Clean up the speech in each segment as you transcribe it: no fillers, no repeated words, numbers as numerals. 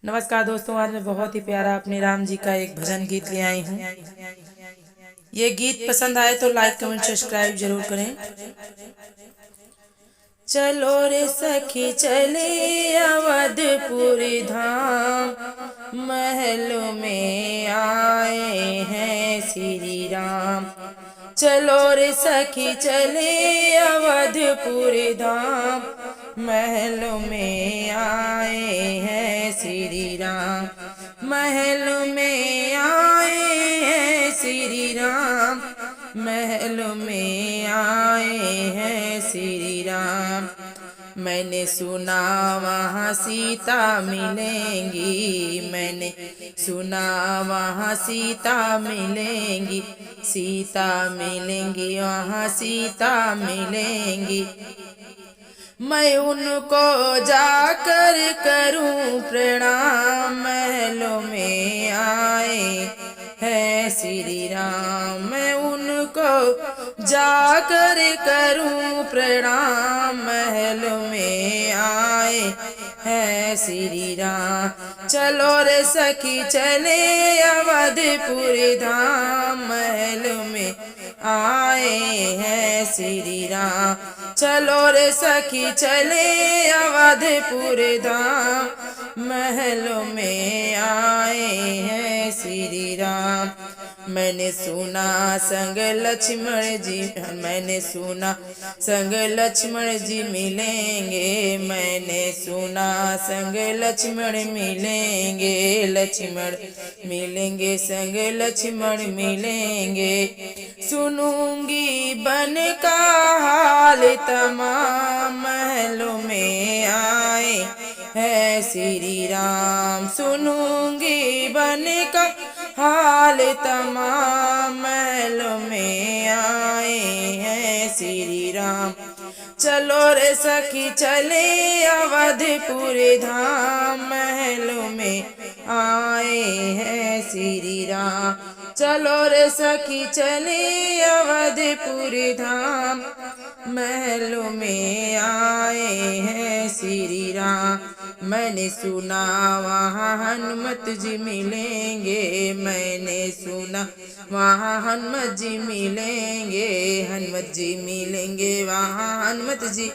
नमस्कार दोस्तों, आज मैं बहुत ही प्यारा अपने राम जी का एक भजन गीत ले आई हूँ। ये गीत पसंद आए तो लाइक कमेंट सब्सक्राइब जरूर करें। चलो रे सखी चले अवधपुर धाम, महलों में आए हैं श्री राम। चलो रे सखी चले अवधपुर धाम, महलों में आए हैं श्री राम। महलों में आए हैं श्री राम, महलों में आए हैं श्री राम। मैंने सुना वहाँ सीता मिलेंगी, मैंने सुना वहाँ सीता मिलेंगी, सीता मिलेंगी वहाँ सीता मिलेंगी। मैं उनको जाकर करूं प्रणाम, महलों में आए हैं श्री राम। मैं उनको जाकर करूं प्रणाम, महलों में आए हैं श्री राम। चलो रे सखी चले अवधपुर धाम, महलों में आए हैं श्री राम। चलो रे सखी चले अवधपुर धाम, महलों में आए हैं श्री राम। मैंने सुना संग लक्ष्मण जी, मैंने सुना संग लक्ष्मण जी मिलेंगे, मैंने सुना संग लक्ष्मण मिलेंगे, लक्ष्मण मिलेंगे संग लक्ष्मण मिलेंगे। सुनूंगी बन का हाल तमाम, महलों में आए हैं श्री राम। सुनूंगी बन का हाल तमाम, महलों में आए हैं श्री राम। चलो रे सखी चले अवधपुर धाम, महलों में आए हैं श्री राम। चलो रे सखी चले अवधपुर धाम, महलों में आए हैं श्री राम। मैंने सुना वहाँ हनुमत जी मिलेंगे, मैंने सुना वहाँ हनुमत जी मिलेंगे, हनुमत जी मिलेंगे वहाँ हनुमत जी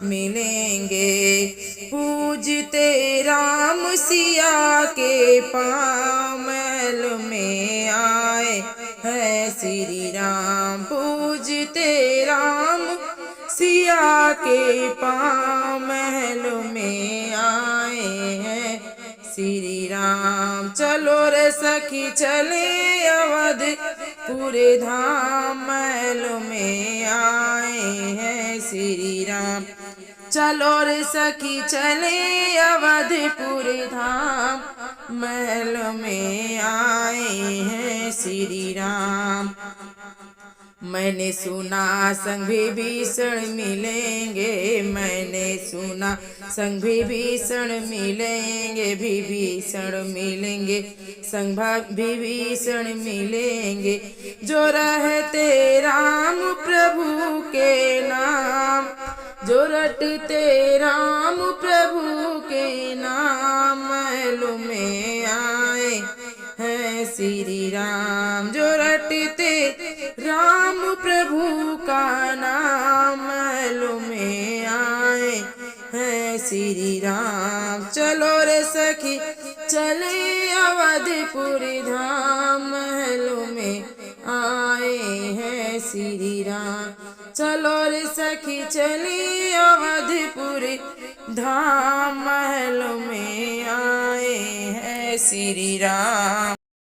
मिलेंगे। पूजते राम सिया के पाँव, महलों में आए हैं श्री राम। पूजते राम सिया के पाँव, महलों में आए हैं श्री राम। चलो रे सखी चले अवधपुर धाम, महलों में आए हैं श्री राम। चलो रे सखी चले अवधपुर धाम, महलों में आए हैं श्री राम। मैंने सुना संग विभीषण मिलेंगे, मैंने सुना संग विभीषण मिलेंगे, विभीषण मिलेंगे संग विभीषण मिलेंगे। जो रहते राम प्रभु के नाम, जो रटते राम प्रभु के नाम, महलों में आए हैं श्री राम। जो रटते राम प्रभु का नाम, महलों में आए हैं श्री राम। चलो रे सखी चले अवधपुर धाम, महलों में आए हैं श्री राम। चलो रे सखी चले अवधपुर धाम, महलों में आए हैं श्री राम।